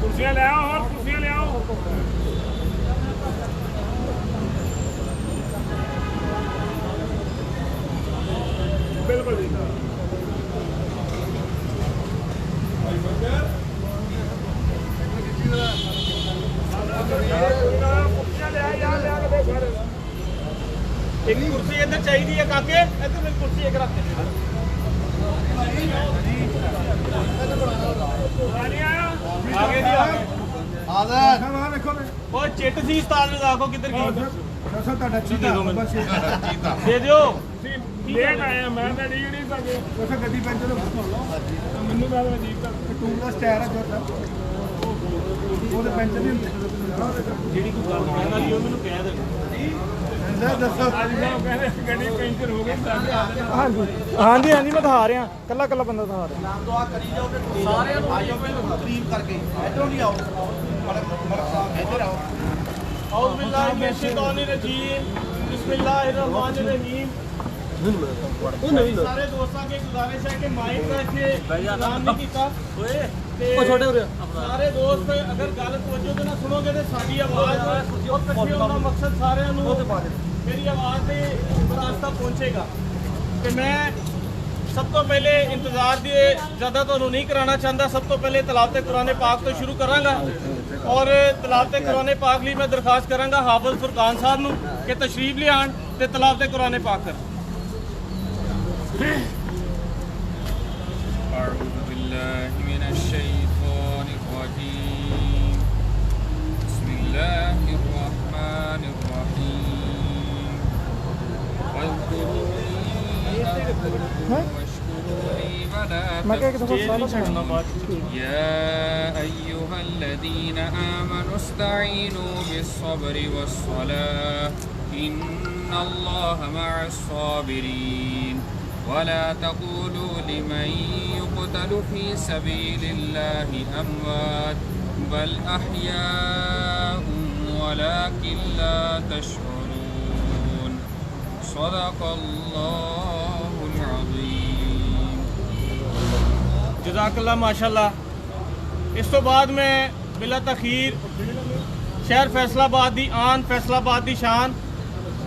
कुर्सियाँ ले आओ और कुर्सियाँ ले आओ। बिल्कुल एक कुर्सी इधर चाहिए है काके, इधर में कुर्सी एक रख दे। आगे जी आगे और चिट सी उस्ताद ने देखो किधर गई। दे दो लेट आया मैं तो नहीं सके वैसे गड्डी पंचर हो मैनू मैं अजीब कर टूल का स्टायर है जो वो पंचर नहीं ਹੁੰਦੇ ਜਿਹੜੀ ਕੋਈ ਗੱਲ ਕਹਿਣ ਵਾਲੀ ਉਹ ਮੈਨੂੰ ਕਹਿ ਦੇ ਦੱਸੋ ਅੱਜ ਸਾਹਿਬ ਕਹਿੰਦੇ ਗੱਡੀ ਪੈਂਚਰ ਹੋ ਗਈ ਹਾਂਜੀ ਹਾਂਜੀ ਮੈਂ ਦਿਖਾ ਰਿਹਾ ਕੱਲਾ ਕੱਲਾ ਬੰਦਾ ਦਿਖਾ ਰਿਹਾ ਨਾਮ ਦੁਆ ਕਰੀ ਜਾਓ ਤੇ ਸਾਰਿਆਂ ਨੂੰ ਆਇਓ ਪਹਿਲਾਂ ਤਕਰੀਬ ਕਰਕੇ ਇਧਰੋਂ ਨਹੀਂ ਆਓ ਮਲਕ ਸਾਹਿਬ ਇੱਧਰ ਆਓ औज़ बिल्लाहि मिनश शैतानिर रजीम बिस्मिल्लाहिर रहमानिर रहीम। सारे दोस्तों के गुजारिश है कि माइक का इतने इंतजाम नहीं किया सारे दोस्त अगर गल तवज्जो से ना सुनोगे तो साड़ी आवाज़ इकट्ठे होने का मकसद सारे मेरी आवाज़ से रास्ता पहुँचेगा। कि मैं सब तो पहले इंतजार दिए ज़्यादा तो नहीं कराना चाहता। सब तो पहले तलावत कुरान पाक तो शुरू करांगा और तलावत कुरान पाक लिए मैं दरखास्त करांगा हाफिज़ फुरकान साहब नूं कि तशरीफ ले आन ते तलावत कुरान पाक कर। अऊज़ु बिल्लाहि मिनश शैतानिर रजीम बिस्मिल्लाहिर रहमानिर रहीम या अय्युहल्लज़ीना आमनु इस्तईनू बिस्सब्रि वस्सलाह इन्नल्लाहा मअस्साबिरीन वला तक़ूलू लिमन युक़तलु फ़ी सबीलिल्लाहि अमवात बल अहयाउन वलाकिन ला तशऊरून सदक़ल्लाहुल अज़ीम। जज़ाकल्लाह माशाल्लाह। इस तो बाद में बिला तखीर शहर फैसलाबाद दी आन फैसलाबाद दी शान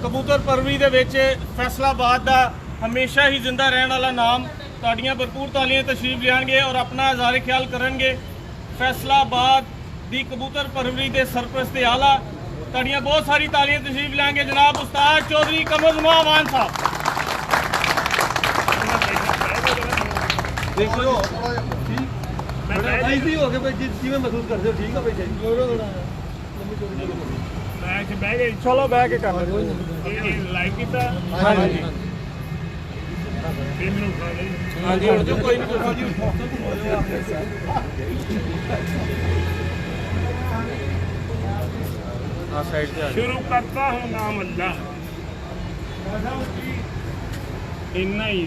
कबूतर परवरी दे विच फैसलाबाद दा हमेशा ही जिंदा रहने वाला नाम ताड़ियाँ भरपूर तालियां तशरीफ लियाएंगे और अपना इज़हार ख्याल करेंगे। फैसलाबाद दी कबूतर परवरी दे सरपरस्त आला ताड़ियाँ बहुत सारी तालियां तशरीफ लाएंगे जनाब उस्ताद चौधरी कमर ज़मान अमान साहब। चलो बह के कर लाइव किया हाँ जी हाँ जी उठ जाओ कोई नहीं शुरू करता हूँ नाम अल्लाह इन्ना ही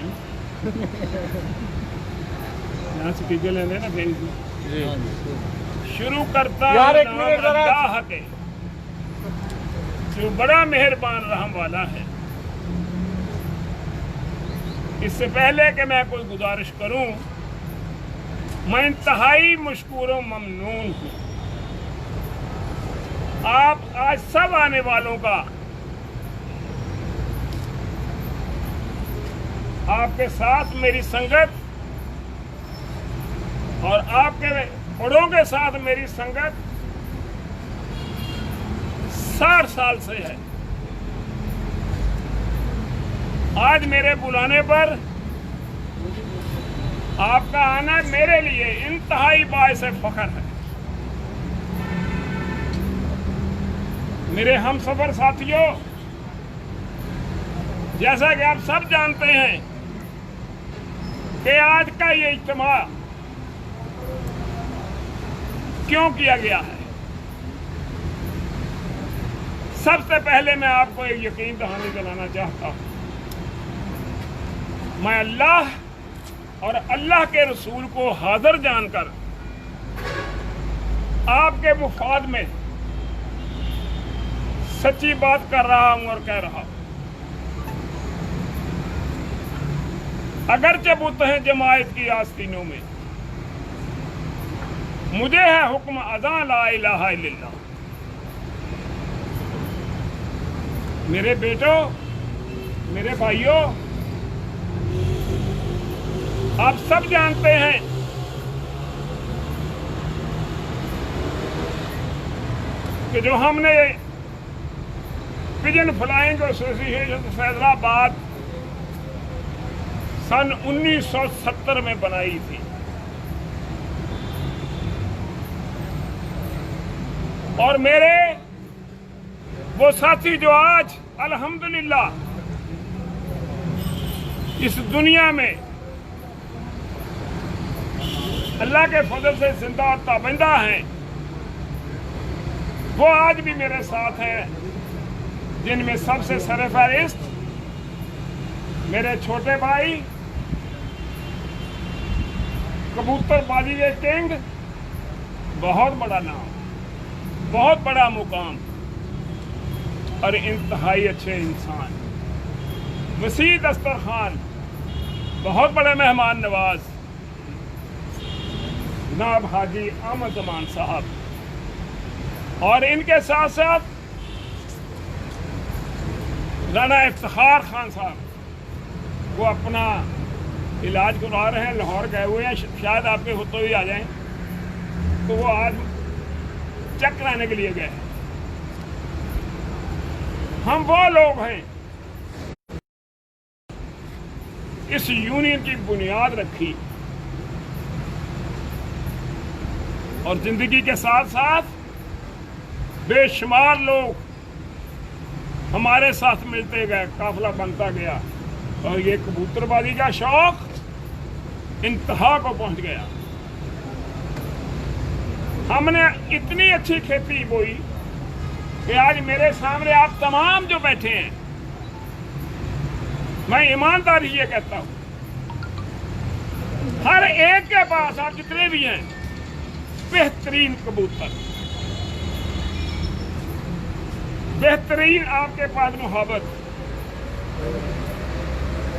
यहाँ स्पीकर लेने ना फिर शुरू करता हूँ नाम अल्लाह के जो बड़ा मेहरबान रहम वाला है। इससे पहले कि मैं कोई गुजारिश करूं मैं इंतहाई मशकूर ममनून हूँ आप आज सब आने वालों का आपके साथ मेरी संगत और आपके बड़ों के साथ मेरी संगत 60 साल से है। आज मेरे बुलाने पर आपका आना मेरे लिए इंतहाई बाइस फख्र है। मेरे हमसफर साथियों जैसा कि आप सब जानते हैं कि आज का ये इज्तिमा क्यों किया गया है। सबसे पहले मैं आपको एक यकीन दहानी दिलाना चाहता हूं, मैं अल्लाह और अल्लाह के रसूल को हाजिर जानकर आपके मुफाद में सच्ची बात कर रहा हूं और कह रहा हूं। अगरचे बुत हैं जमायत की आस्तीनों में, मुझे है हुक्म अज़ा ला इलाहा इल्लल्लाह। मेरे बेटों, मेरे भाइयों, आप सब जानते हैं कि जो हमने पिजन फ्लाइंग एसोसिएशन फैजलाबाद सन 1970 में बनाई थी, और मेरे वो साथी जो आज अल्हम्दुलिल्लाह इस दुनिया में अल्लाह के फजल से जिंदा और ताबिंदा हैं, वो आज भी मेरे साथ हैं, जिनमें सबसे सरफहरिस्त मेरे छोटे भाई कबूतरबाजी के किंग, बहुत बड़ा नाम, बहुत बड़ा मुकाम और इंतहाई अच्छे इंसान वसी दस्तरखान, बहुत बड़े मेहमान नवाज जनाब हाजी अहमद जमान साहब, और इनके साथ साथ राना इफ्तिखार खान साहब, वो अपना इलाज करवा रहे हैं, लाहौर गए हुए हैं, शायद आपके खुद तो ही आ जाएं, तो वो आज चेक कराने के लिए गए। हम वो लोग हैं इस यूनियन की बुनियाद रखी और जिंदगी के साथ साथ बेशुमार लोग हमारे साथ मिलते गए, काफिला बनता गया और ये कबूतरबाजी का शौक इंतहा को पहुंच गया। हमने इतनी अच्छी खेती बोई कि आज मेरे सामने आप तमाम जो बैठे हैं, मैं ईमानदारी ये कहता हूं, हर एक के पास, आप जितने भी हैं, बेहतरीन कबूतर, बेहतरीन आपके पास मोहब्बत।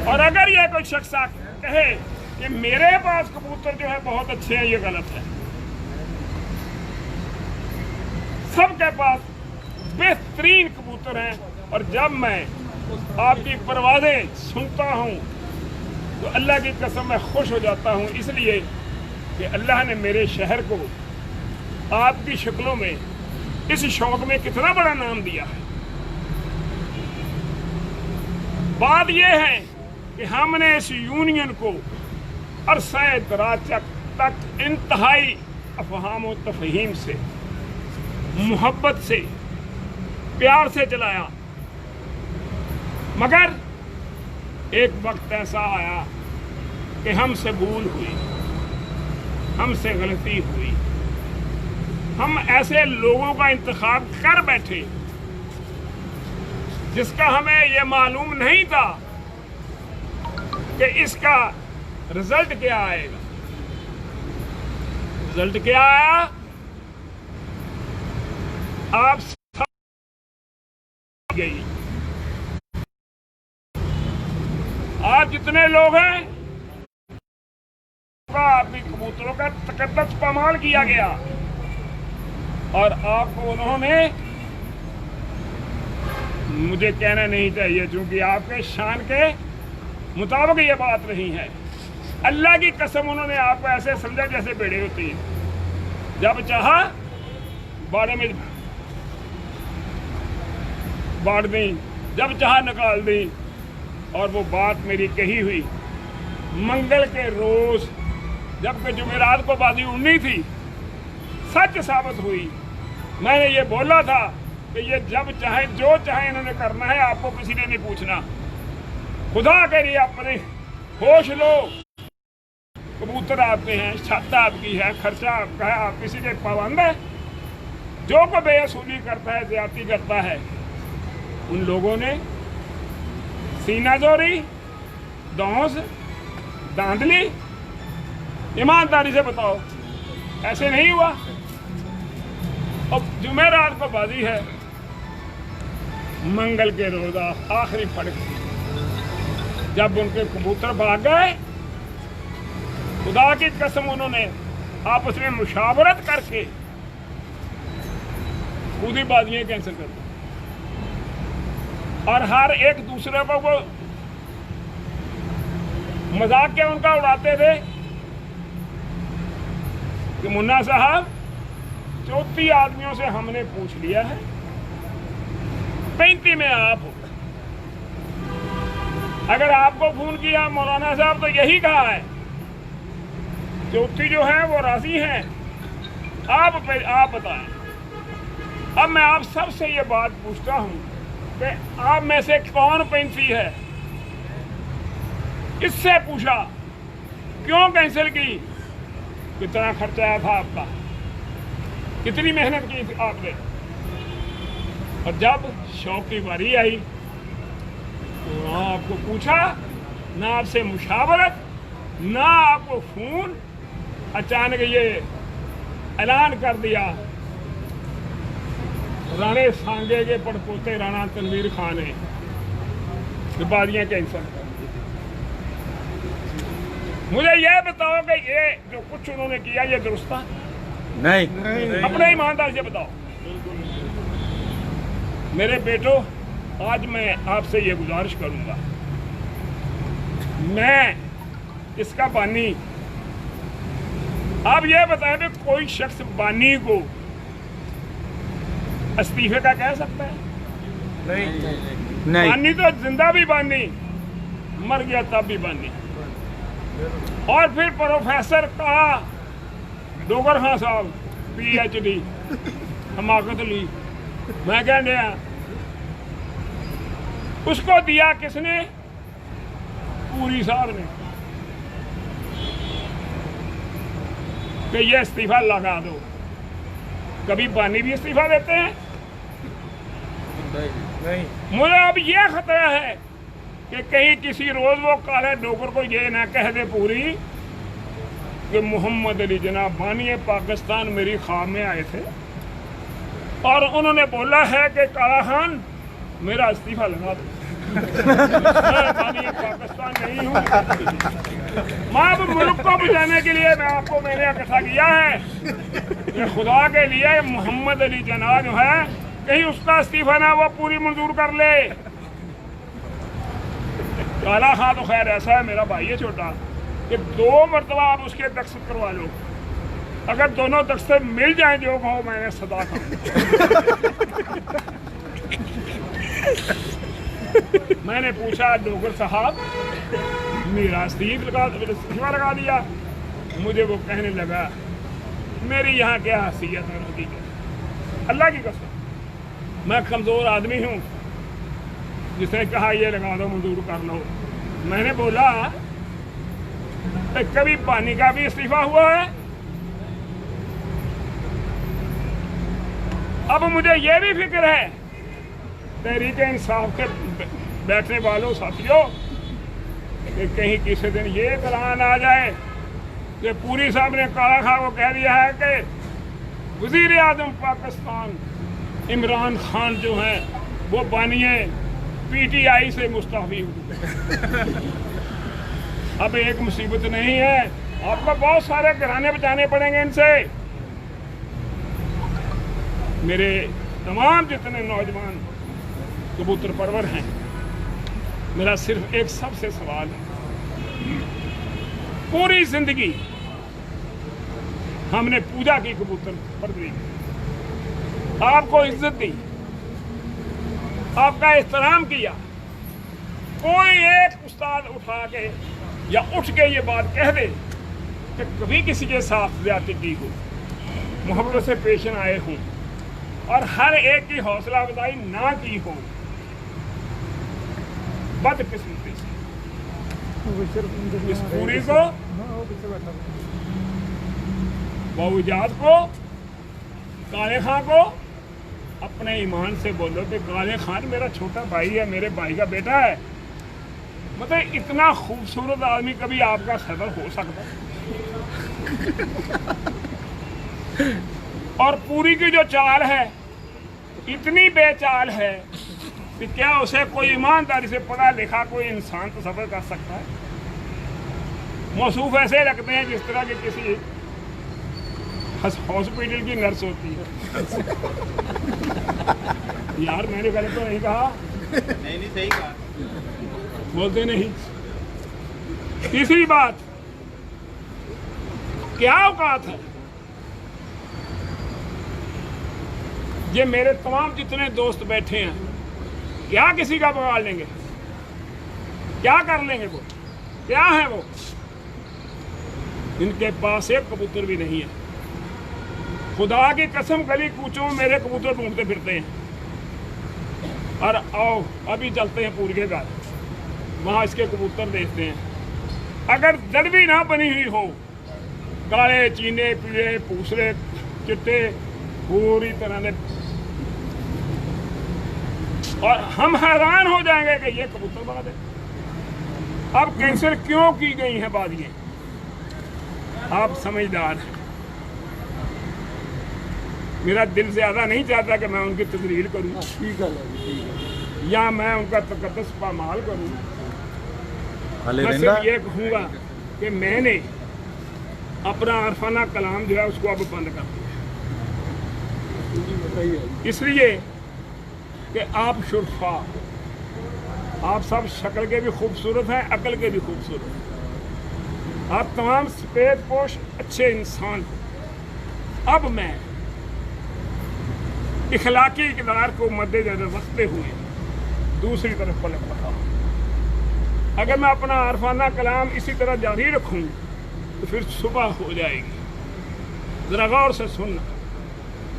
और अगर ये कोई शख्स कहे कि मेरे पास कबूतर जो है बहुत अच्छे हैं, ये गलत है। सबके पास बेहतरीन कबूतर हैं, और जब मैं आपकी परवाज़ें सुनता हूं तो अल्लाह की कसम मैं खुश हो जाता हूं, इसलिए कि अल्लाह ने मेरे शहर को आपकी शक्लों में, इस शौक में कितना बड़ा नाम दिया है। बात यह है कि हमने इस यूनियन को अरसा दराज तक इंतहाई अफहाम व तफहीम से, मोहब्बत से, प्यार से चलाया, मगर एक वक्त ऐसा आया कि हमसे भूल हुई, हमसे गलती हुई, हम ऐसे लोगों का इंतखाब कर बैठे जिसका हमें यह मालूम नहीं था कि इसका रिजल्ट क्या आएगा। रिजल्ट क्या आया? आप गई, आप जितने लोग हैं आपकी कबूतरों का तकद्दस पामाल किया गया, और आपको उन्होंने, मुझे कहना नहीं चाहिए क्योंकि आपके शान के मुताबिक ये बात नहीं है, अल्लाह की कसम उन्होंने आपको ऐसे समझा जैसे बेड़े होती है, जब चाहा बाड़े में बांट दी, जब चाहा निकाल दी। और वो बात मेरी कही हुई मंगल के रोज, जबकि जुमेरात को बाजी उड़नी थी, सच साबित हुई। मैंने ये बोला था कि ये जब चाहे, जो चाहे इन्होंने करना है, आपको किसी ने नहीं पूछना। खुदा के लिए अपने होश लो। कबूतर आपके हैं, छत आपकी है, खर्चा आपका है, आप किसी के पाबंद है? जो को बेअसूली करता है, ज्यादती करता है, उन लोगों ने सीनाजोरी, दौस, धांधली, ईमानदारी से बताओ ऐसे नहीं हुआ? अब जुमेरात को बाजी है, मंगल के रोज आखिरी फड़क जब उनके कबूतर भाग गए, खुदा की कसम उन्होंने आपस में मुशावरत करके पूरी बाजियां कैंसिल कर दी और हर एक दूसरे को वो मजाक क्या उनका उड़ाते थे कि मुन्ना साहब 34 आदमियों से हमने पूछ लिया है, 35 में आप हो। अगर आपको फोन किया मौलाना साहब तो यही कहा है 34 जो है वो राजी हैं, आप बताएं। अब मैं आप सबसे ये बात पूछता हूं कि आप में से कौन 35 है? इससे पूछा क्यों कैंसिल की, कितना खर्चा आया था आपका, कितनी मेहनत की थी आपने। और जब शौक की बारी आई तो ना आपको पूछा, ना आपसे मुशावरत, ना आपको फोन, अचानक ये ऐलान कर दिया राणे सांगे के पड़पोते राणा तनवीर खान ने कि बाजियां कैंसिल कर दी। मुझे यह बताओ कि ये जो कुछ उन्होंने किया ये दुरुस्त था? नहीं। अपने ईमानदार से बताओ। मेरे बेटो, आज मैं आपसे ये गुजारिश करूंगा, मैं इसका बानी, आप ये बताएं कि कोई शख्स बानी को इस्तीफे का कह सकता है? नहीं। बानी तो जिंदा भी बानी, मर गया तब भी बानी। और फिर प्रोफेसर का डोगर खान साहब PhD हमाकत ली, मैं कह दिया उसको दिया किसने? पूरी साहब ने कि ये इस्तीफा लगा दो। कभी बानी भी इस्तीफा देते हैं? नहीं। मुझे अब ये खतरा है कि कहीं किसी रोज वो काले डोगर को ये ना कह दे पूरी कि मोहम्मद अली जनाब बानी पाकिस्तान मेरी ख्वाब में आए थे और उन्होंने बोला है कि काला खान मेरा इस्तीफा लगा दो। मैं बानी पाकिस्तान नहीं हूँ। मैं अब मुल्क को बचाने के लिए मैंने इकट्ठा किया है कि खुदा के लिए मोहम्मद अली जनाब जो है कहीं उसका इस्तीफा ना वो पूरी मंजूर कर ले। काला खान तो खैर ऐसा है, मेरा भाई है छोटा, कि 2 मरतबा आप उसके दस्तखत करवा लो, अगर दोनों दस्तखत मिल जाए जो कहो मैंने सदा कहा। मैंने पूछा डोगर साहब मेरा इस्तीफा लगा दिया? मुझे वो कहने लगा मेरी यहाँ क्या हैसियत है उनकी, अल्लाह की कसम मैं कमज़ोर आदमी हूँ। जिसने कहा ये लगा दो मंजूर कर लो। मैंने बोला कभी पानी का भी इस्तीफा हुआ है? अब मुझे ये भी फिक्र है तहरीक इंसाफ के बैठने वालों साथियों कि कहीं किसी दिन ये ऐलान आ जाए कि पूरी साहब ने काला खान को कह दिया है कि वजीर आजम पाकिस्तान इमरान खान जो हैं वो बानिए PTI से मुस्तफी हुए। अब एक मुसीबत नहीं है, आपको बहुत सारे घराने बचाने पड़ेंगे इनसे। मेरे तमाम जितने नौजवान कबूतर परवर हैं, मेरा सिर्फ एक सबसे सवाल है, पूरी जिंदगी हमने पूजा की कबूतर परवरी, आपको इज्जत दी, आपका एहतराम किया, कोई एक उस्ताद उठा के या उठ के ये बात कह दे कि कभी किसी के साथ ज्यादती की हो, मोहब्बत से पेश आए हों और हर एक की हौसला अफजाई ना की हो, बदकिस्मती से इस पूरी को, बहुजात को, काले खां को अपने ईमान से बोलो कि काले खान मेरा छोटा भाई है, मेरे भाई का बेटा है। मतलब इतना खूबसूरत आदमी कभी आपका सदर हो सकता है? और पूरी की जो चाल है इतनी बेचाल है कि क्या उसे कोई ईमानदारी से पढ़ा लिखा कोई इंसान तसव्वुर कर सकता है? मौसूफ ऐसे लगते हैं जिस तरह के किसी हॉस्पिटल की नर्स होती है। यार मैंने गलत तो नहीं कहा? नहीं सही कहा। बोलते नहीं। तीसरी बात, क्या औकात है? ये मेरे तमाम जितने दोस्त बैठे हैं, क्या किसी का बिगाड़ लेंगे? क्या कर लेंगे? वो क्या है? वो इनके पास एक कबूतर भी नहीं है। खुदा की कसम गली कूचों में मेरे कबूतर ढूंढते फिरते हैं। और आओ अभी चलते हैं पूरी के घर, वहां इसके कबूतर देखते हैं। अगर जड़ भी ना बनी हुई हो, काले चीने पीले पूसरे चिट्टे पूरी तरह से, और हम हैरान हो जाएंगे कि ये कबूतर बना दे। अब कैंसिल क्यों की गई हैं बातें? आप समझदार हैं। मेरा दिल ज्यादा नहीं चाहता कि मैं उनकी तकरीर करूं या मैं उनका तकद्दुस पामाल करूं। मैं सिर्फ ये कहूँगा कि मैंने अपना अरफाना कलाम जो है उसको अब बंद कर दिया, इसलिए कि आप शुरफा, आप सब शक्ल के भी खूबसूरत हैं, अकल के भी खूबसूरत हैं। आप तमाम सफेद पोश अच्छे इंसान। अब मैं इखलाकी इक़दार को मद्देनजर रखते हुए दूसरी तरफ पलट रहा हूँ। अगर मैं अपना अरफाना कलाम इसी तरह जारी रखूँ तो फिर सुबह हो जाएगी। ज़रा गौर से सुनना,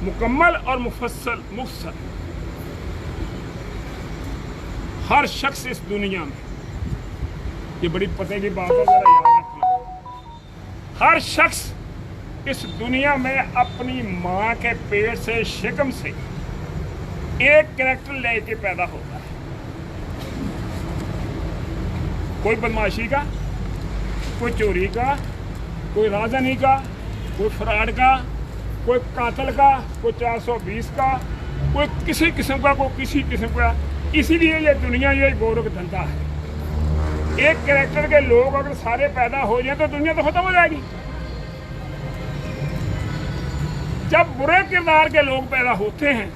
मुकम्मल और मुफस्सल मुख्तसर। हर शख्स इस दुनिया में, ये बड़ी पते की बात है, ज़रा याद रखना, हर शख्स इस दुनिया में अपनी माँ के पेट से शिकम से एक कैरेक्टर लेके पैदा होता है। कोई बदमाशी का, कोई चोरी का, कोई राजनी का, कोई फ्रॉड का, कोई कातल का, कोई 420 का, कोई किसी किस्म का, कोई किसी किस्म का। इसीलिए ये दुनिया ये गौरव धंधा है। एक कैरेक्टर के लोग अगर सारे पैदा हो जाए तो दुनिया तो खत्म हो जाएगी। जब बुरे किरदार के लोग पैदा होते हैं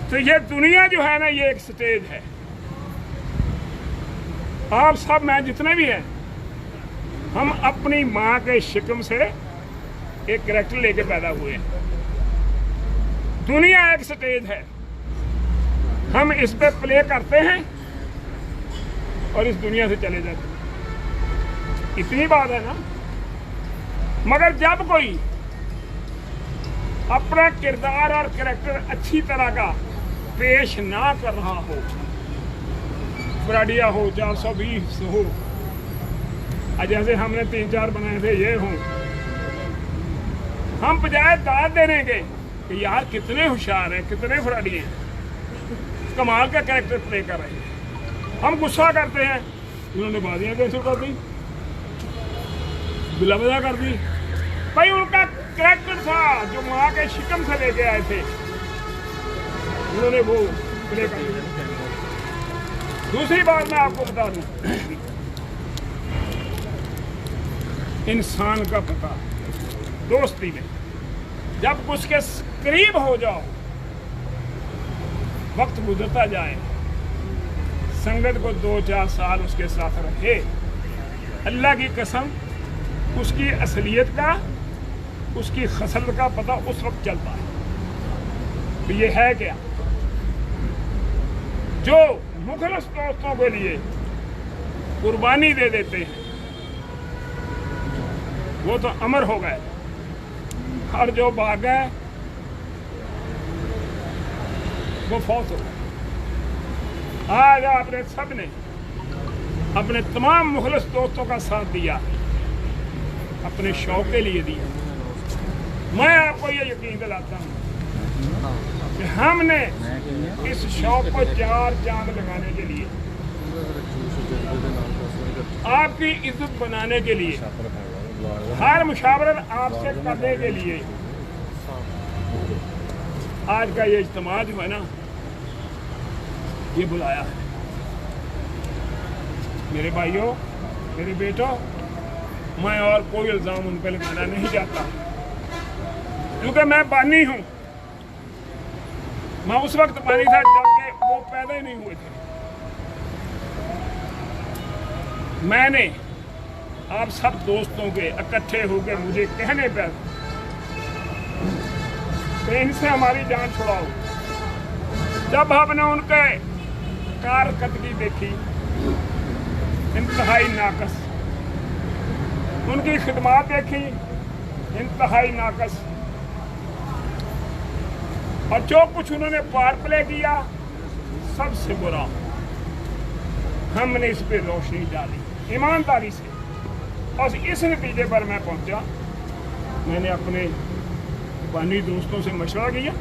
तो ये दुनिया जो है ना, ये एक स्टेज है। आप सब, मैं जितने भी हैं, हम अपनी माँ के शिकम से एक कैरेक्टर लेके पैदा हुए हैं। दुनिया एक स्टेज है, हम इस पे प्ले करते हैं और इस दुनिया से चले जाते हैं। इतनी बात है ना। मगर जब कोई अपना किरदार और कैरेक्टर अच्छी तरह का पेश ना कर रहा हो, ब्राडिया हो, 420 हो, जैसे हमने 3-4 बनाए थे, ये हो, हम बजाय दाद देने के कि यार कितने होशियार हैं, कितने फ्राडी हैं, कमाल का कैरेक्टर प्ले कर रहे हैं, हम गुस्सा करते हैं, उन्होंने बादियाँ कैंसिल कर दी, बिलावजा कर दी। भाई उनका कैरेक्टर था जो माँ के शिकम से लेके आए थे, उन्होंने वो प्ले कर दिया। दूसरी बात मैं आपको बता दूं, इंसान का पता दोस्ती में जब उसके करीब हो जाओ, वक्त गुजरता जाए, संगत को 2-4 साल उसके साथ रहे, अल्लाह की कसम उसकी असलियत का, उसकी खसलत का पता उस वक्त चलता है। तो ये है क्या, जो मुखलस दोस्तों के लिए कुर्बानी दे देते हैं वो तो अमर हो गए, और जो भाग गए वो फौत हो गए। आज आपने सब ने अपने तमाम मुखलिस दोस्तों का साथ दिया, अपने शौक के लिए दिया। मैं आपको ये यकीन दिलाता हूँ कि हमने इस शौक को 4 चांद लगाने के लिए, आपकी इज्जत बनाने के लिए, हर मुशावरत आपसे करने के लिए आज का ये इज्तिमा जो है ना, ये बुलाया है। मेरे भाइयों, मेरे बेटों, मैं और कोई इल्ज़ाम उन पर लगाना नहीं चाहता, क्योंकि मैं बानी हूँ। मैं उस वक्त बानी था जबकि वो पैदा ही नहीं हुए थे। मैंने आप सब दोस्तों के इकट्ठे होकर मुझे कहने पर कि इनसे हमारी जान छुड़ाओ, जब हमने उनके कारकर्दगी देखी इंतहाई नाकस, उनकी खिदमत देखी इंतहाई नाकस, और जो कुछ उन्होंने पार प्ले किया सबसे बुरा, हमने इस पे रोशनी डाली ईमानदारी से, और इस नतीजे पर मैं पहुंचा। मैंने अपने बानी दोस्तों से मशवरा किया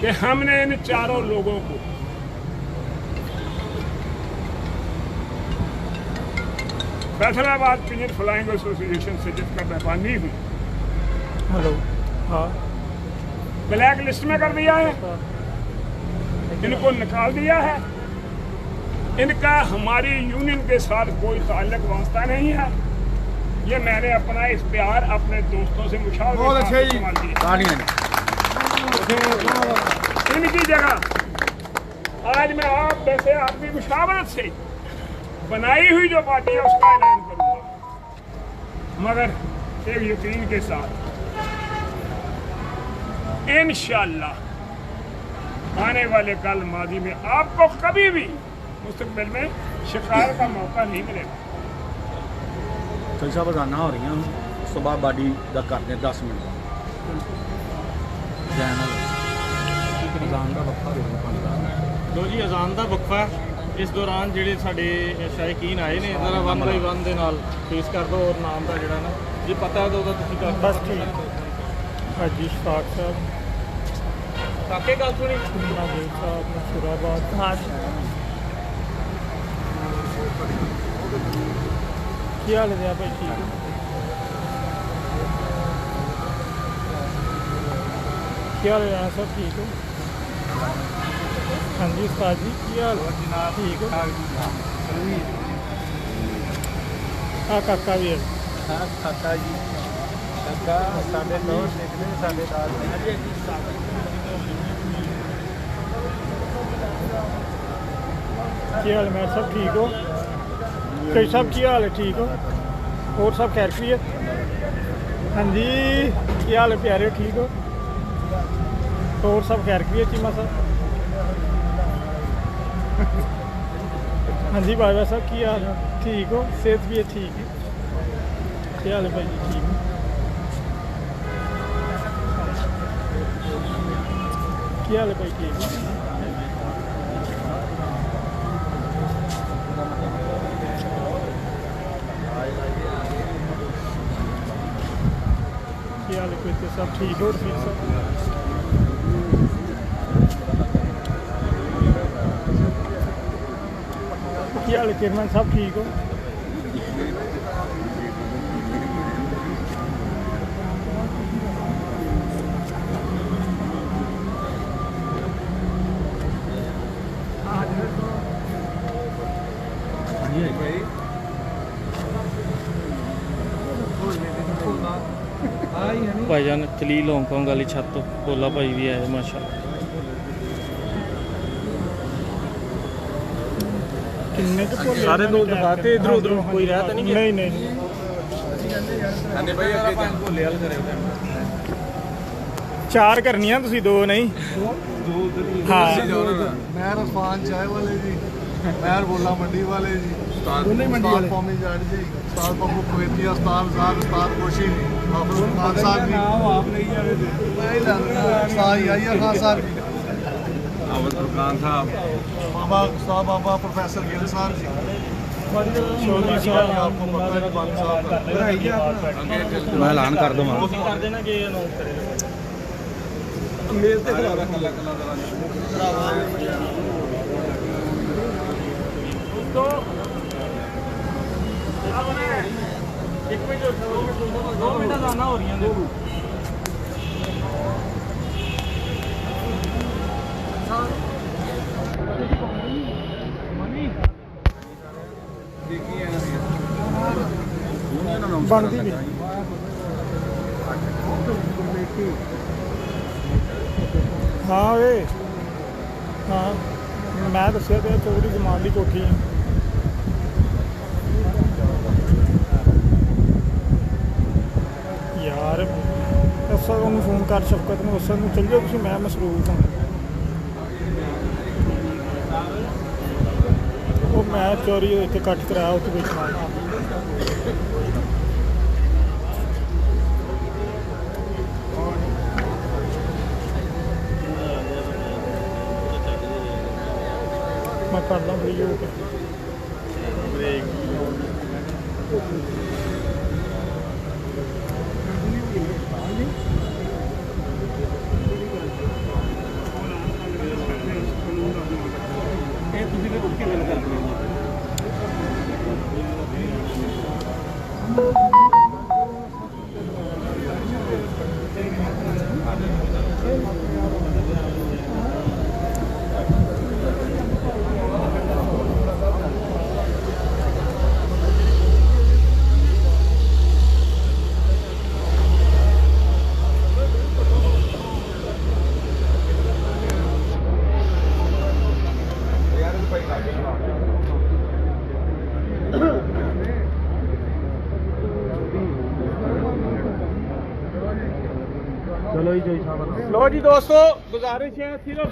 कि हमने इन चारों लोगों को फैसलाबाद पिजन फ्लाइंग एसोसिएशन से, जिसका मैं बानी हूँ, हेलो, हाँ, ब्लैक लिस्ट में कर दिया है, इनको निकाल दिया है। इनका हमारी यूनियन के साथ कोई ताल्लुक वास्ता नहीं है। ये मैंने अपना इख्तियार अपने दोस्तों से मुशावरा इस्तेमाल किया। इनकी जगह आज मैं आप जैसे आपकी मुशावरत से बनाई हुई जो पार्टी है उसका ऐलान करूंगा, मगर एक यकीन के साथ इंशाअल्लाह आने वाले कल माजी में आपको कभी भी मुस्तकबिल में शिकायत का मौका नहीं मिलेगा। कई साहब अजाना हो रही हैं, उस तो बाद बाडी का करते 10 मिनट अजान का वक्फा लो जी, अजान का वक्फा इस दौरान ਜਿਹੜੇ ਸਾਡੇ ਸ਼ਾਇਕੀਨ ਆਏ ਨੇ ਜ਼ਰਾ 1 ਬਾਈ 1 ਦੇ ਨਾਲ ਫੇਸ ਕਰ ਦਿਓ, ਔਰ ਨਾਮ ਦਾ ਜਿਹੜਾ ਨਾ ਜੇ ਪਤਾ ਹੈ ਤਾਂ ਉਹਦਾ ਤੁਸੀਂ ਕਰ बस ठीक। हाजी शफाक साहब, ਕਾਕੇ ਗੱਲ ਸੁਣੀ नाजीब साहब, मशहूराबाद। हाँ, क्या हाल है भाई? ठीक है, क्या हाल है सब? ठीक हो? हाँ जी उस्ताद जी, क्या हाल है? ठीक हो? हाँ काका भी है। हाँ काका जी, काका साढ़े 9 निकले, 10:30। क्या हाल है? मैं सब ठीक हो? कई सब क्या हाल है? ठीक हो? और सब खैरियत? हाँ जी, क्या हाल है प्यारे? ठीक हो? और सब खैरियत चीमा साहब? हाँ जी भाई साहब, क्या हाल है? ठीक हो? सेहत भी है? ठीक है, क्या हाल है भाई जी? ठीक है, क्या हाल है भाई? ठीक है, क्या हाल है? कोई तो सब ठीक हो? ठीक सब क्या हाल है? किरमन सब ठीक हो? ਭਾਈਜਾਨ ਚਲੀਲ ਹਾਂਗਕਾਂਗ ਵਾਲੀ ਛੱਤ ਤੋਂ ਭੋਲਾ ਭਾਈ ਵੀ ਆਏ ਮਾਸ਼ਾਅੱਲਾ। किन्ने के भोले? ਸਾਰੇ ਲੋਕ ਦਿਖਾਤੇ, ਇਧਰ ਉਧਰ ਕੋਈ ਰਹਿ ਤਾਂ ਨਹੀਂ ਗਿਆ? नहीं नहीं नहीं। ਕਹਿੰਦੇ ਭਾਈ ਅੱਗੇ ਭੋਲੇ ਵਾਲ ਕਰਿਓ। 4 ਕਰਨੀਆਂ ਤੁਸੀਂ, 2 ਨਹੀਂ। हाँ, मैं रफान चाय वाले जी, मैं बोला मंडी वाले जी, उस्ताद कौमी जाट जी, उस्ताद पप्पू कुवैती, उस्ताद साहब, उस्ताद कोशी जी, अब्दुल खान साहब जी, आप नहीं जा रहे थे, मैं ही उस्ताद याहिया खान साहब जी, अब्दुल खान साहब, बाबा प्रोफेसर गिल साहब जी, चौधरी साहब आपको पता है बाल साहब का मैं ऐलान कर दूंगा। ਤੁਸੀਂ ਕਰ ਦੇਣਾ ਕਿ ਅਨਾਉਂਸ ਕਰੇ तो ਇੱਕ ਮਿੰਟ 2 ਮਿੰਟਾਂ ਦਾ ਆਣਾ ਹੋ ਰਹੀਆਂ ਨੇ ਬਣਦੀ ਵੀ ਹਾਂ ਵੇ ਹਾਂ ਮੈਂ ਦੱਸਿਆ ਤੇ ਚੌਧਰੀ ਜਮਾਨ ਦੀ ਕੋਠੀ ਹੈ। ਯਾਰ ਅਸਾਂ ਉਹਨੂੰ ਫੋਨ ਕਰ ਸ਼ਫਕਤ ਨੂੰ, ਅਸਾਂ ਨੂੰ ਚੱਲ ਜਾਓ ਤੁਸੀਂ, ਮੈਂ ਮਸਰੂਫ ਹਾਂ। ਉਹ ਮੈਂ ਚੋਰੀ ਇੱਥੇ ਕੱਟ ਕਰਾਇਆ ਉੱਥੇ ਬੈਠਾ। मैं करना वीडियो पे ਲੋ ਜੀ ਦੋਸਤੋ, ਗੁਜ਼ਾਰਿਸ਼ ਹੈ ਸਿਰਫ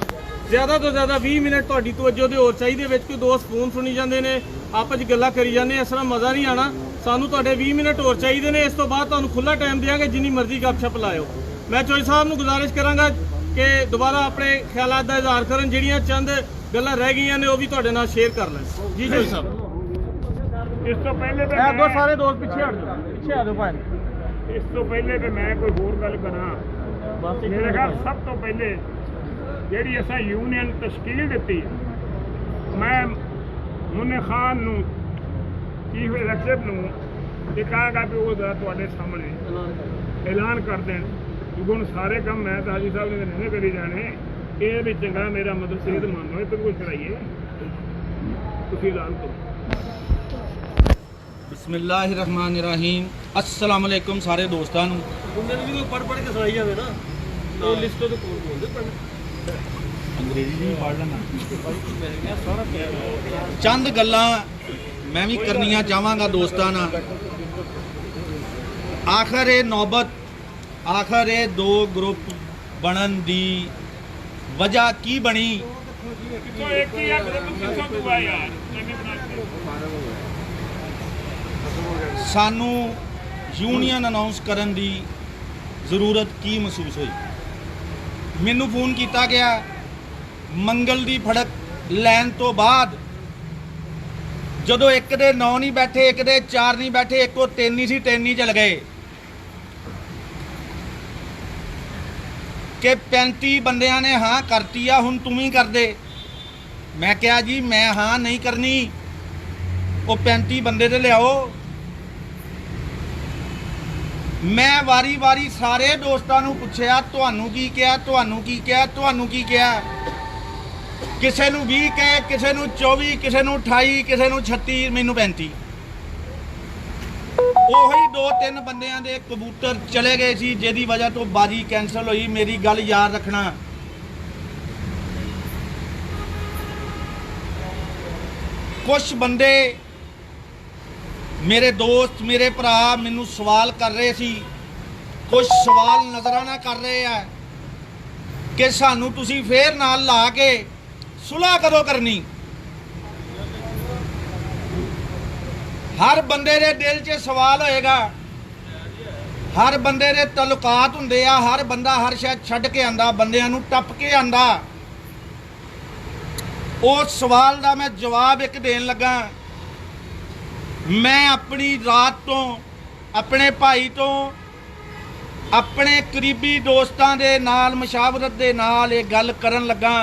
ਜ਼ਿਆਦਾ ਤੋਂ ਜ਼ਿਆਦਾ 20 ਮਿੰਟ ਤੁਹਾਡੀ ਤਵੱਜੋ ਦੇ ਹੋਰ ਚਾਹੀਦੇ ਵਿੱਚ ਕੋਈ ਦੋਸਤ ਫੋਨ ਸੁਣੀ ਜਾਂਦੇ ਨੇ, ਆਪਸ ਵਿੱਚ ਗੱਲਾਂ ਕਰੀ ਜਾਂਦੇ, ਇਸ ਤਰ੍ਹਾਂ ਮਜ਼ਾ ਨਹੀਂ ਆਣਾ। ਸਾਨੂੰ ਤੁਹਾਡੇ 20 ਮਿੰਟ ਹੋਰ ਚਾਹੀਦੇ ਨੇ, ਇਸ ਤੋਂ ਬਾਅਦ ਤੁਹਾਨੂੰ ਖੁੱਲਾ ਟਾਈਮ ਦਿਆਂਗੇ, ਜਿੰਨੀ ਮਰਜ਼ੀ ਗੱਪਸ਼ਪ ਲਾਇਓ। ਮੈਂ ਚੋਈ ਸਾਹਿਬ ਨੂੰ ਗੁਜ਼ਾਰਿਸ਼ ਕਰਾਂਗਾ ਕਿ ਦੁਬਾਰਾ ਆਪਣੇ ਖਿਆਲਾਤ ਦਾ ਇਜ਼ਹਾਰ ਕਰਨ, ਜਿਹੜੀਆਂ ਚੰਦ ਗੱਲਾਂ ਰਹਿ ਗਈਆਂ ਨੇ ਉਹ ਵੀ ਤੁਹਾਡੇ ਨਾਲ ਸ਼ੇਅਰ ਕਰ ਲੈਣ। ਜੀ ਚੋਈ ਸਾਹਿਬ। ਇਸ ਤੋਂ ਪਹਿਲੇ ਤੇ ਇਹ ਦੋ ਸਾਰੇ ਦੋਸਤ ਪਿੱਛੇ ਹਟ ਜਾਓ, ਪਿੱਛੇ ਆ ਜਾਓ ਭਾਈ। ਇਸ ਤੋਂ ਪਹਿਲੇ ਤੇ ਮੈਂ ਕੋਈ ਹੋਰ ਗੱਲ ਕਰਾਂ। ਬਸ ਮੇਰੇ ਖਿਆਲ ਸਭ ਤੋਂ ਪਹਿਲੇ ਜਿਹੜੀ ਅਸਾਂ ਯੂਨੀਅਨ ਤਸ਼ਕੀਲ ਦਿੱਤੀ, ਮੈਂ ਮੁੰਨੇ ਖਾਨ ਨੂੰ ਚੀਫ ਐਗਜ਼ੈਕਟਿਵ ਨੂੰ ਇਹ ਕਹਾਂਗਾ ਵੀ ਉਹ ਜ਼ਰਾ ਤੁਹਾਡੇ ਸਾਹਮਣੇ ਐਲਾਨ ਕਰ ਦੇਣ ਕਿ ਹੁਣ ਸਾਰੇ ਕੰਮ ਮੈਂ ਤਾਂ ਹਾਜੀ ਸਾਹਿਬ ਨੇ ਨਹੀਂ ਕਰੀ ਜਾਣੇ, ਇਹ ਵੀ ਚੰਗਾ ਮੇਰਾ ਮਤਲਬ ਸਿਹਤਮੰਦ ਹੋਏ ਤੇ ਕੋਈ ਚੜਾਈਏ, ਤੁਸੀਂ ਐਲਾਨ ਕਰੋ। ਬਿਸਮਿਲ੍ਲਾਹਿਰਰਹਿਮਾਨਿਰਰਹੀਮ। अस्सलाम वालेकुम सारे दोस्तों ਨੂੰ। ਬੰਦੇ ਨੂੰ ਵੀ ਪੜ੍ਹ ਕੇ ਸੁਣਾਈ ਜਾਵੇ ਨਾ, ਉਹ ਲਿਸਟ ਤੋਂ ਕੋਲ ਬੋਲਦੇ ਪੜ੍ਹ ਅੰਗਰੇਜ਼ੀ ਵੀ ਪੜ੍ਹ ਲੈਣਾ। ਚੰਦ ਗੱਲਾਂ ਮੈਂ ਵੀ ਕਰਨੀਆਂ ਚਾਹਾਂਗਾ ਦੋਸਤਾਂ ਨਾਲ। ਆਖਰ ਇਹ ਨੌਬਤ, ਆਖਰ ਇਹ ਦੋ ਗਰੁੱਪ ਬਣਨ ਦੀ ਵਜ੍ਹਾ ਕੀ ਬਣੀ? ਕਿਥੋਂ ਇੱਕ ਹੀ ਆ ਗਰੁੱਪ, ਕਿਥੋਂ ਦੂਆ ਯਾਰ ਐਵੇਂ ਬਣਾ ਕੇ ਸਾਨੂੰ ਯੂਨੀਅਨ ਅਨਾਉਂਸ ਕਰਨ ਦੀ ਜ਼ਰੂਰਤ ਕੀ ਮਹਿਸੂਸ ਹੋਈ? ਮੈਨੂੰ ਫੋਨ ਕੀਤਾ ਗਿਆ ਮੰਗਲ ਦੀ ਫੜਕ ਲੈਣ ਤੋਂ ਬਾਅਦ, ਜਦੋਂ ਇੱਕ ਦੇ 9 ਨਹੀਂ ਬੈਠੇ, ਇੱਕ ਦੇ 4 ਨਹੀਂ ਬੈਠੇ, ਇੱਕੋ 3 ਹੀ ਸੀ, 3 ਹੀ ਚਲ ਗਏ ਕਿ 35 ਬੰਦਿਆਂ ਨੇ ਹਾਂ ਕਰਤੀ ਆ, ਹੁਣ ਤੂੰ ਹੀ ਕਰ ਦੇ। ਮੈਂ ਕਿਹਾ ਜੀ ਮੈਂ ਹਾਂ ਨਹੀਂ ਕਰਨੀ, ਉਹ 35 ਬੰਦੇ ਤੇ ਲਿਆਓ। ਮੈਂ ਵਾਰੀ-ਵਾਰੀ ਸਾਰੇ ਦੋਸਤਾਂ ਨੂੰ ਪੁੱਛਿਆ ਤੁਹਾਨੂੰ ਕੀ ਕਿਹਾ, ਤੁਹਾਨੂੰ ਕੀ ਕਿਹਾ, ਤੁਹਾਨੂੰ ਕੀ ਕਿਹਾ। ਕਿਸੇ ਨੂੰ 20 ਕਹੇ, ਕਿਸੇ ਨੂੰ 24, ਕਿਸੇ ਨੂੰ 28, ਕਿਸੇ ਨੂੰ 36, ਮੈਨੂੰ 35। ਉਹੀ 2-3 ਬੰਦਿਆਂ ਦੇ ਕਬੂਤਰ ਚਲੇ ਗਏ ਸੀ, ਜਿਹਦੀ ਵਜ੍ਹਾ ਤੋਂ ਬਾਜੀ ਕੈਂਸਲ ਹੋਈ। ਮੇਰੀ ਗੱਲ ਯਾਦ ਰੱਖਣਾ। ਕੁਝ ਬੰਦੇ ਮੇਰੇ ਦੋਸਤ, ਮੇਰੇ ਭਰਾ ਮੈਨੂੰ ਸਵਾਲ ਕਰ ਰਹੇ ਸੀ, ਕੁਝ ਸਵਾਲ ਨਜ਼ਰਾਨਾ ਕਰ ਰਹੇ ਆ ਕਿ ਸਾਨੂੰ ਤੁਸੀਂ ਫੇਰ ਨਾਲ ਲਾ ਕੇ ਸੁਲ੍ਹਾ ਕਦੋਂ ਕਰਨੀ। ਹਰ ਬੰਦੇ ਦੇ ਦਿਲ 'ਚ ਸਵਾਲ ਹੋਏਗਾ, ਹਰ ਬੰਦੇ ਦੇ ਤਾਲੁਕਾਤ ਹੁੰਦੇ ਆ, ਹਰ ਬੰਦਾ ਹਰ ਸ਼ੈ ਛੱਡ ਕੇ ਆਂਦਾ, ਬੰਦਿਆਂ ਨੂੰ ਟੱਪ ਕੇ ਆਂਦਾ। उस सवाल का मैं जवाब एक देन लगा। मैं अपनी रात तो अपने भाई तो अपने करीबी दोस्तों के नाल मशावरत के नाल ये गल करन लगा।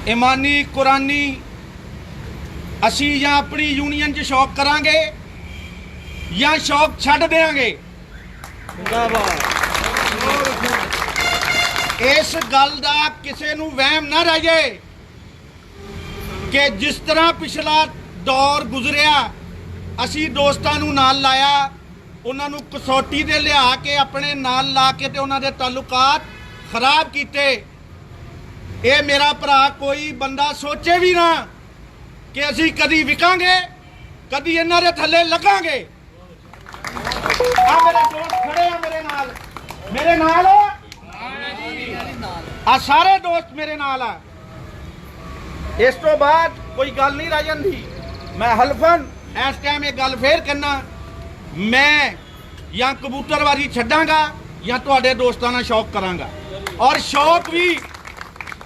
ईमानी कुरानी असी या अपनी यूनियन च शौक करांगे या शौक छड्ड देंगे। इस गल का किसी नूं वहम ना रह जाए कि जिस तरह पिछला दौर गुजरिया असी दोस्तां नूं नाल लाया, उन्हां नूं कसौटी दे लिया के अपने नाल ला के ते उन्हां दे ताल्लुकात खराब कीते। ये मेरा भरा कोई बंदा सोचे भी ना कि असी कदी विकांगे, कदी इन्हां दे थल्ले लगांगे। आ मेरे दोस्त खड़े आ मेरे नाल आ सारे दोस्त मेरे नाल आ। इस तो बाद कोई गल नहीं रह जाती। मैं हलफन इस टाइम ये गल फिर करना, मैं या कबूतरबाजी छड्डांगा या तुहाडे दोस्तां नाल शौक करांगा। और शौक भी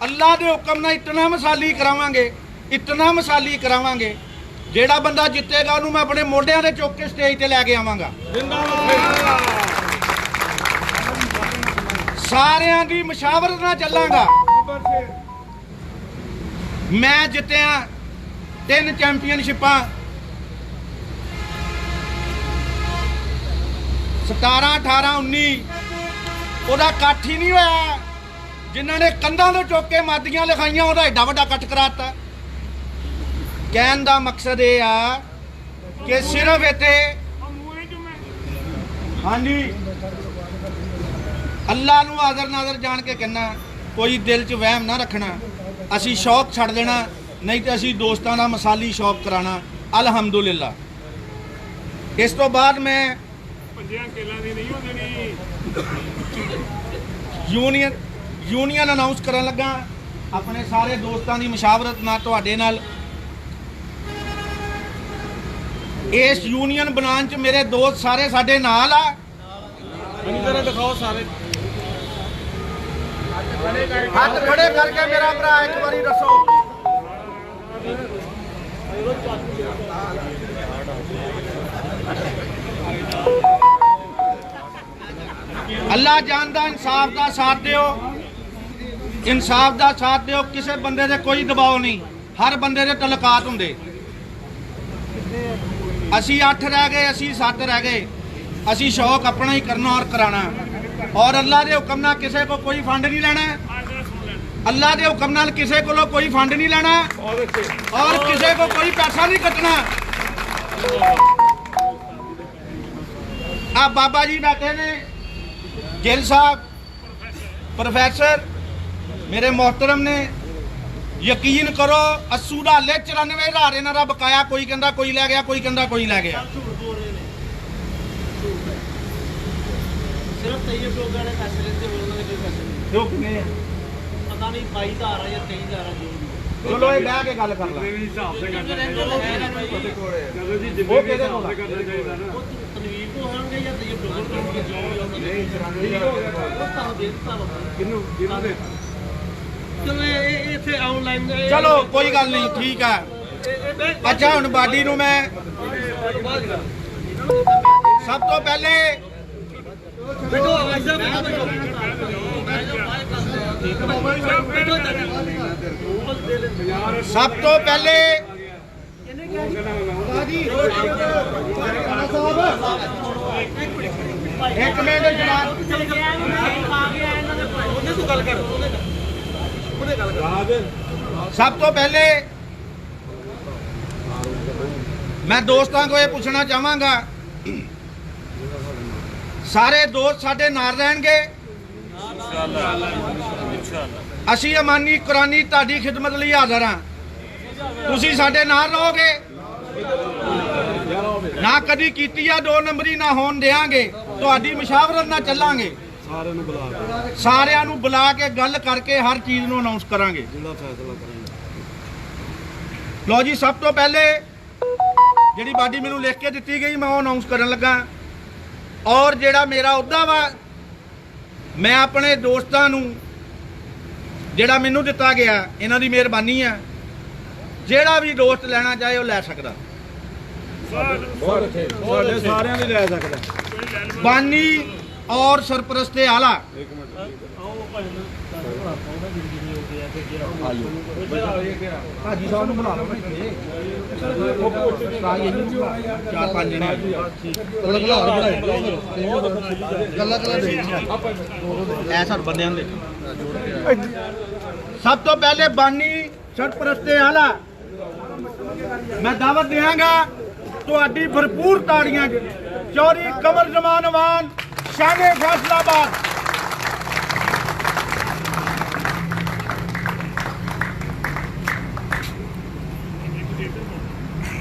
अल्लाह के हुक्म नाल इतना मसाली करावांगे, इतना मसाली करावांगे, जेड़ा बंदा जितेगा उन्होंने मैं अपने मोढियां ते चुक के स्टेज ते लैके आवांगा। सारियां दी मशावरत नाल चलांगा। मैं जितया 3 चैंपीयनशिपां, 17, 18, 19 ਉਹਦਾ ਇਕੱਠ ही नहीं होया। जिन्होंने कंधा तो चुक के मादियां लिखाइयां ਉਹਦਾ एडा वड्डा इकट्ठ कराता। कहने का मकसद ये आ कि सिर्फ इत्थे हाँ जी अल्लाह नूं आदर नादर जान के कहना, कोई दिल च वहम ना रखना। असी शौक छड़ देना, नहीं तो असी दोस्तों का मसाली शौक कराना। अलहमदुलिल्लाह। इस तो बाद मैं यूनियन अनाउंस करन लगा अपने सारे दोस्तों की मशावरत नाल तुहाडे नाल। इस यूनियन बनाने च मेरे दोस्त सारे साडे नाल आ। दिखाओ सारे हाथ खड़े करके मेरा भरा एक बारी दसो। अल्लाह जानदा, इंसाफ का साथ दियो, इंसाफ का साथ दियो। किसी बंदे से कोई दबाव नहीं, हर बंदे के तलकात होंदे। असी 8 रह गए, असी 7 रह गए। असी शौक अपना ही करना और कराना। और अल्लाह के हुक्म नाल किसी को कोई फंड नहीं लेना। अल्लाह के हुक्म नाल किसी को कोई फंड नहीं लेना और किसी को कोई पैसा नहीं कटना। आ बाबा जी बैठे ने, गिल साहब, प्रोफेसर मेरे मोहतरम ने, यकीन करो 80 ढाले 94,000 इन्हां दा बकाया। कोई कहंदा कोई लै गया, कोई कहंदा कोई लै गया। सिर्फ तैयब लोग ने पैसे लेते हैं, उन्होंने कोई पैसे नहीं जो किने पता नहीं 22,000 या 23,000 जो भी। चलो ये बह के गल कर ला। वो किहदे कोल आ? तनवीर को होंगे या तैयब लोग को चलो इतने ऑनलाइन चलो कोई गल नहीं, ठीक है। अच्छा हुण बाडी नूं मैं सब तो पहले सब तो पहले एक मिनट जनाब, सब तो पहले मैं दोस्तों को ये पूछना चाहांगा, सारे दोस्त साडे नाल रहणगे। असी अमानी कुरानी तुहाडी खिदमत लई हाज़र हां। तुसीं साडे नाल रहोगे, ना कदी कीती आ 2 नंबरी ना होण देंगे। तुहाडी मशावरत नाल चलांगे। सारिਆਂ ਨੂੰ बुला के गल करके हर चीज़ ਨੂੰ अनाउंस करांगे। लो जी, सब तो पहले जिहड़ी बाडी मैनूं लिख के दित्ती गई मैं अनाउंस करन लगा। और जिहड़ा मेरा अहुदा वा, मैं अपने दोस्तां नूं ਜਿਹੜਾ ਮੈਨੂੰ ਦਿੱਤਾ ਗਿਆ ਇਹਨਾਂ ਦੀ ਮਿਹਰਬਾਨੀ ਆ। ਜਿਹੜਾ ਵੀ ਦੋਸਤ ਲੈਣਾ ਚਾਹੇ ਉਹ ਲੈ ਸਕਦਾ। ਸਾਡੇ ਸਾਰਿਆਂ ਦੀ ਲੈ ਸਕਦਾ। बानी और सरपरस्त आला हाजी साहब ने बुला लो चार पांच जने ऐसा बंदे दे सब तो पहले बानी सरपरस्त आला मैं दावत देंगा ਤੁਹਾਡੀ भरपूर ताड़ियां चौरी कमर जमानवान शाने फैसलाबाद।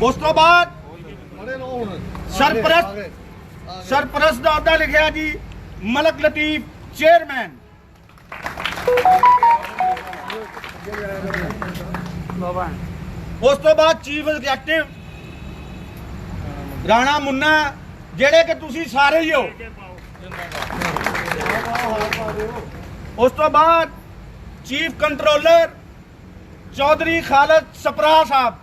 उस तो बाद सरपरस्त का अहदा लिखा जी मलक लतीफ चेयरमैन। उस तो बाद चीफ एग्जैक्टिव राणा मुन्ना जेड़े कि तुसी सारे ही हो। उस तो बाद चीफ कंट्रोलर चौधरी खालिद सपरा साहब।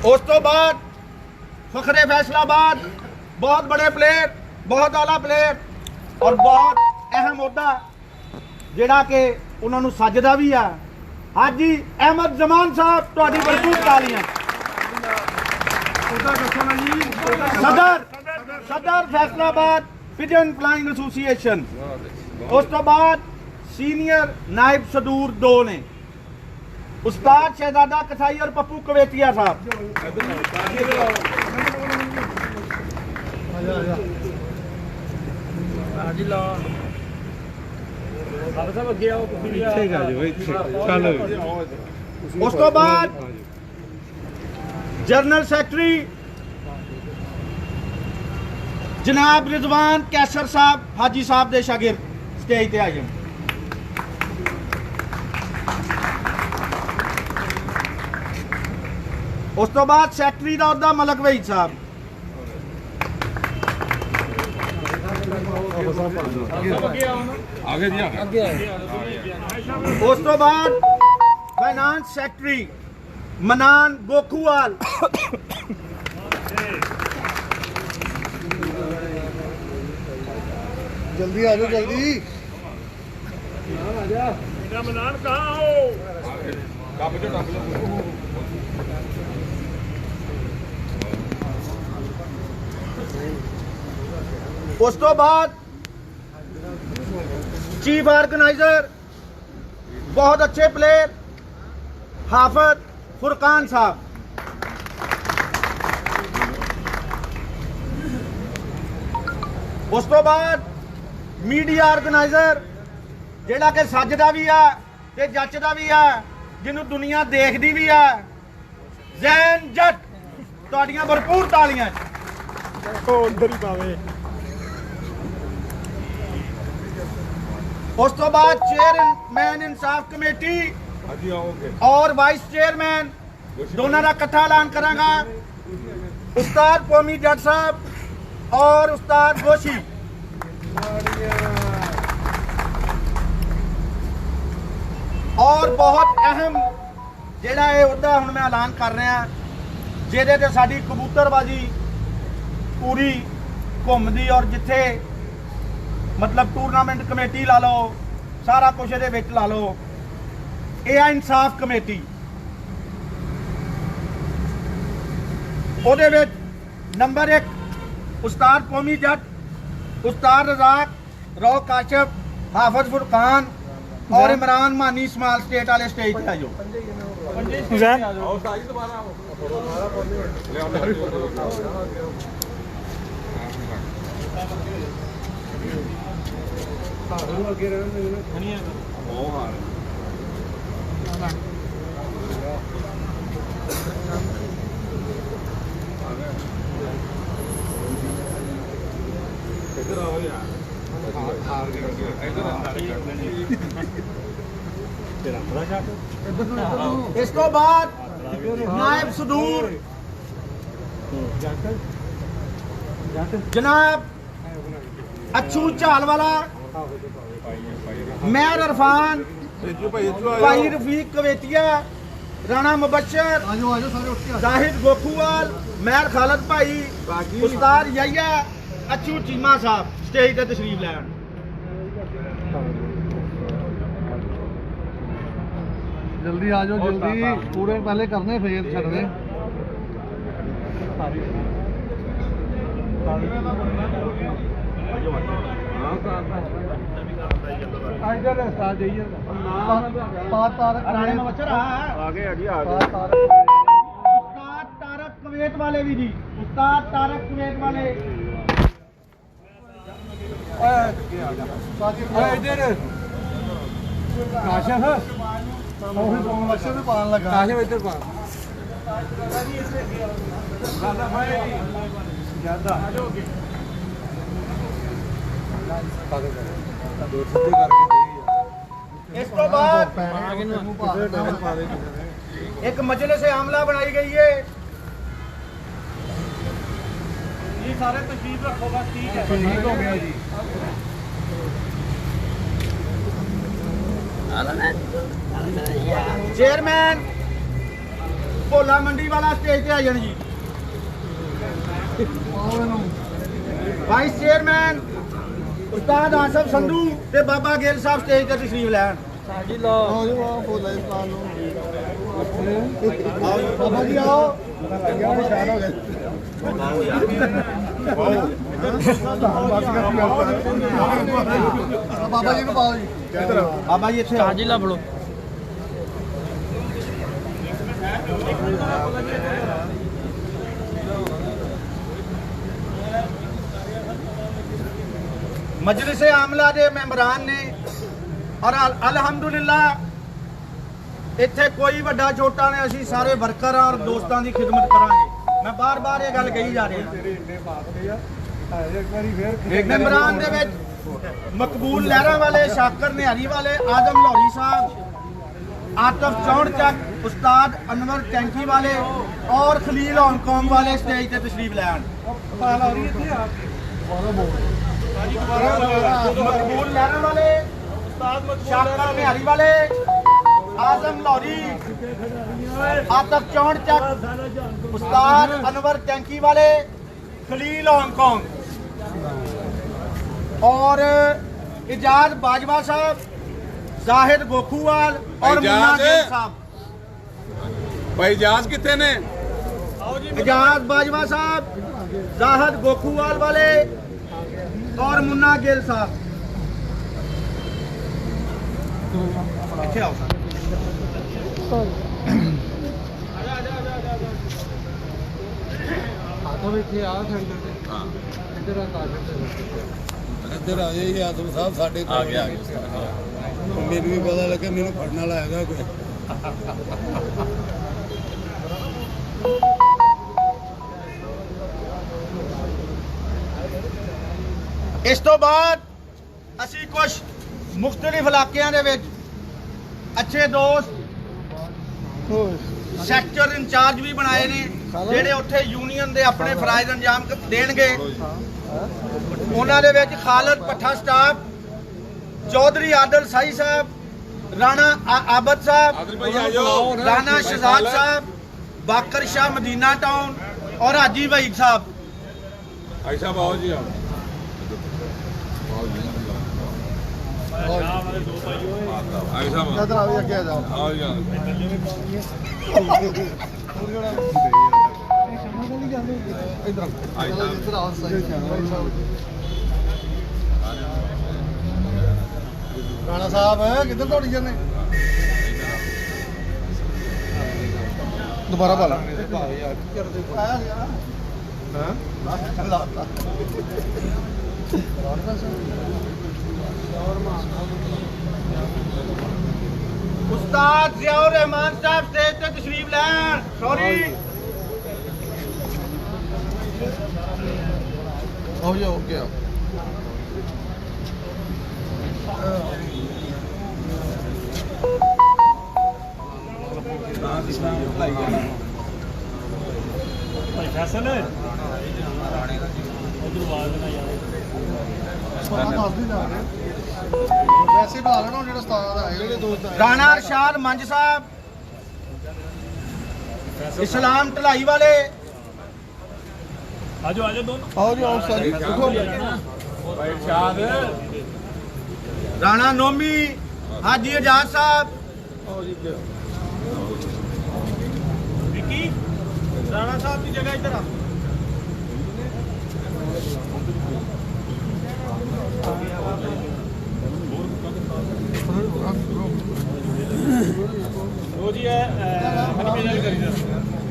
उस तो बाद फखरे फैसलाबाद बहुत बड़े प्लेयर, बहुत आला प्लेयर और बहुत अहम होता जेड़ा कि उन्होंने सजदा भी आ हाजी अहमद जमान साहब तुहाडी भरपूर तालियां। सदर फैसलाबाद पिजन फ्लाइंग एसोसिएशन। उस तो बाद सीनियर नायब सदूर 2 ने उस्ताद शहजादा कसाई और पप्पू कवेतिया साहब। उस तो बाद जनरल सेक्रेटरी जनाब रिजवान कैसर साहब हाजी साहब दे शागिर्द स्टेज ते आए। उस तो बाद सेक्रेटरी का अहदा मलक वहीद साहब। उस तो बाद फाइनेंस सेक्रेटरी मनान गोखूवाल। जल्दी आ जाओ जल्दी। मनान कहाँ हो? उस तो बाद चीफ ऑर्गेनाइजर बहुत अच्छे प्लेयर हाफिज फुरकान साहब। उस तो बाद मीडिया ऑर्गेनाइजर जेड़ा कि सजदा भी है ते जचदा भी है जिन्हों दुनिया देखदी भी है जैन जट तुहाडियां भरपूर तालियां। उधर ही पावे। उस तो बाद चेयरमैन इंसाफ कमेटी और वाइस चेयरमैन दोनों का इकट्ठा ऐलान करांगा उस्ताद कौमी जट साहब और उस्ताद गोशी। और बहुत अहम जेड़ा है उहदा हुण मैं ऐलान कर रहा जिहदे ते साडी कबूतरबाजी पूरी घुमदी और जिथे मतलब टूरनामेंट कमेटी ला लो सारा कुछ ये ला लो ये इंसाफ कमेटी ਉਹਦੇ ਵਿੱਚ नंबर 1 उस्ताद कौमी जट उस्ताद रजाक रौ काशिफ हाफिज फुरकान और इमरान मानी स्मॉल स्टेट वाले स्टेज पे आयो। इसको बाद नायब सदूर जनाब अच्छू झालवाला, मेहर इरफान, भाई रफीक कवेतिया, राणा मुबशर, जाहिद गोखूवाल, मेहर खालद भाई, उस्ताद याया, अच्छू चीमा साहब स्टेज ते तशरीफ लैन। जल्दी आ जाओ, जल्दी पूरे पहले करने फिर छड़ने। उस्ताद तारक कुवैत वाले भी जी, उस्ताद तारक कुवैत वाले इस तो बाद एक मजलिस आमला बनाई गई है। ये सारे तशरीफ रखो बस, ठीक है। ठीक हो गया जी। चेयरमैन भोला मंडी वाला स्टेज पे आ जान जी। वाइस चेयरमैन उस्ताद आसफ संधू ते बाबा गिल साहब स्टेज ते तशरीफ लैन। बाबा जी आओ। बाबा जी को पाओ जी। बाबा जी इत्थे आओ। ला फड़ो। मजलिस आमला दे मेंबरान ने और अलहमदुलिल्लाह इत्थे कोई वड्डा छोटा ने, असी सारे वर्कर और दोस्तों की खिदमत करांगे। मैं बार बार ये गल कही जा रही हूं। मेंबरान दे विच मकबूल लहरा वाले, शाकर निहारी वाले, आजम लाहौरी साहब, आतफ चौड़ चक, उस्ताद अनवर टैंकी वाले और खलील हांगकॉन्ग वाले स्टेज ते तशरीफ लैन। मकबूल लहरा वाले, शाकर निहारी वाले, आजम लाहौरी, आतफ चौड़ चक, उस्ताद अनवर टैंकी वाले, खलील हांगकॉन्ग और इजाज बाजवा साहब, जाहिद गोखूवाल और मुन्ना गिल साहब। भाई जाज कितने ने? इजाज बाजवा साहब, जाहिद गोखूवाल वाले और मुन्ना गिल साहब। इत्थे आओ सर। ਇੱਧਰ ਆ ਜਾਈਏ ਆਦਮ ਸਾਹਿਬ ਸਾਡੇ ਕੋਲ। ਆ ਗਿਆ ਮੈਨੂੰ ਵੀ ਪਤਾ ਲੱਗਿਆ ਮੈਨੂੰ ਫੜਨ ਵਾਲਾ ਹੈਗਾ ਕੋਈ। ਇਸ ਤੋਂ ਬਾਅਦ ਅਸੀਂ ਕੁਝ ਮੁxtਲਿਫ ਇਲਾਕਿਆਂ ਦੇ ਵਿੱਚ ਅੱਛੇ ਦੋਸਤ ਸੈਕਟਰ ਇੰਚਾਰਜ ਵੀ ਬਣਾਏ ਨੇ, ਜਿਹੜੇ ਉੱਥੇ ਯੂਨੀਅਨ ਦੇ ਆਪਣੇ ਫਰਾਇਜ਼ ਅੰਜਾਮ ਦੇਣਗੇ। ਉਹਨਾਂ ਦੇ ਵਿੱਚ ਖਾਲਦ ਪੱਠਾ ਸਟਾਫ, ਚੌਧਰੀ ਆਦਲ ਸਾਈ ਸਾਹਿਬ, ਰਾਣਾ ਆਬਦ ਸਾਹਿਬ, ਰਾਣਾ ਸ਼ਹਜ਼ਾਦ ਸਾਹਿਬ, ਬਾਕਰ शाह मदीना टाउन और हाजी वहीद साहब। आयशा बाबू जी आओ। आयशा बाबू ਇੱਧਰ ਆਓ ਅੱਗੇ ਆ ਜਾਓ। आओ जी ਇੱਧਰ ਆਓ ਸਹੀ। ਰਾਣਾ ਸਾਹਿਬ ਕਿੱਧਰ ਦੌੜੀ ਜਾਂਦੇ? ਦੁਬਾਰਾ ਭਾਲਾ उस्ताद जियाउर रहमान साहब स्टेज पे तशरीफ लैन। सॉरी आओ जी ओके आओ। ਪਤਾ ਦੱਸਦੀ ਜਾ ਰਹੇ ਵੈਸੇ ਬੁਲਾ ਲੈਣਾ ਜਿਹੜਾ ਉਸਤਾਦ ਹੈ ਜਿਹੜੇ ਦੋਸਤ ਹੈ ਰਾਣਾ ਅਰਸ਼ਾਦ ਮੰਜ ਸਾਹਿਬ, ਇਸਲਾਮ ਢਲਾਈ ਵਾਲੇ, ਆਜੋ ਆਜੋ ਦੋਨੋਂ ਆਓ ਜੀ ਆਓ ਸਰ ਦੇਖੋ ਰਾਣਾ ਨੋਮੀ, ਹਾਜੀ ਆਜ਼ਾਦ ਸਾਹਿਬ, ਵਿੱਕੀ ਰਾਣਾ ਸਾਹਿਬ ਦੀ ਜਗ੍ਹਾ ਇੱਧਰ ਆ। ਉਹ ਜੀ ਹਨੀਪੇਜਲ ਕਰੀਦਾ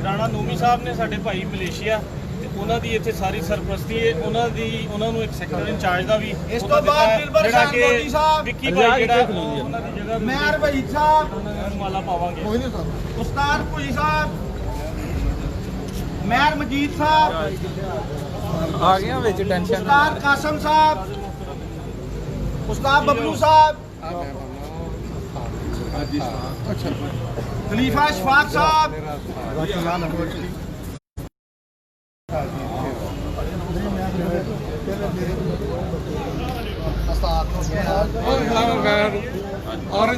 ਰਾਣਾ ਨੋਮੀ ਸਾਹਿਬ ਨੇ ਸਾਡੇ ਭਾਈ ਮਲੇਸ਼ੀਆ ਤੇ ਉਹਨਾਂ ਦੀ ਇੱਥੇ ਸਾਰੀ ਸਰਪ੍ਰਸਤੀ ਹੈ, ਉਹਨਾਂ ਨੂੰ ਇੱਕ ਸੈਕਟਰ ਇੰਚਾਰਜ ਦਾ ਵੀ ਇਸ ਤੋਂ ਬਾਅਦ ਦਿਲਬਰ ਜਿਹੜਾ ਖਾਨ ਕਿ ਮੋਦੀ ਸਾਹਿਬ, ਵਿੱਕੀ ਭਾਈ ਜਿਹੜਾ ਉਹਨਾਂ ਦੀ ਜਗ੍ਹਾ ਮੈਰ ਵਹੀਦ ਸਾਹਿਬ, ਉਹਨਾਂ ਨੂੰ ਮਾਲਾ ਪਾਵਾਂਗੇ। ਕੋਈ ਨਹੀਂ ਸਰ ਉਸਤਾਦ ਭੁਜੀ ਸਾਹਿਬ, ਮੈਰ ਮਜੀਦ ਸਾਹਿਬ, ਆ ਗਿਆ ਵਿੱਚ ਟੈਨਸ਼ਨ ਉਸਤਾਦ ਕਾਸਮ ਸਾਹਿਬ, ਉਸਤਾਦ ਬਬਲੂ ਸਾਹਿਬ, ਖਲੀਫਾ ਸ਼ਫਾਕ ਸਾਹਿਬ, ਉਸਤਾਦ ਨੂੰ ਔਰ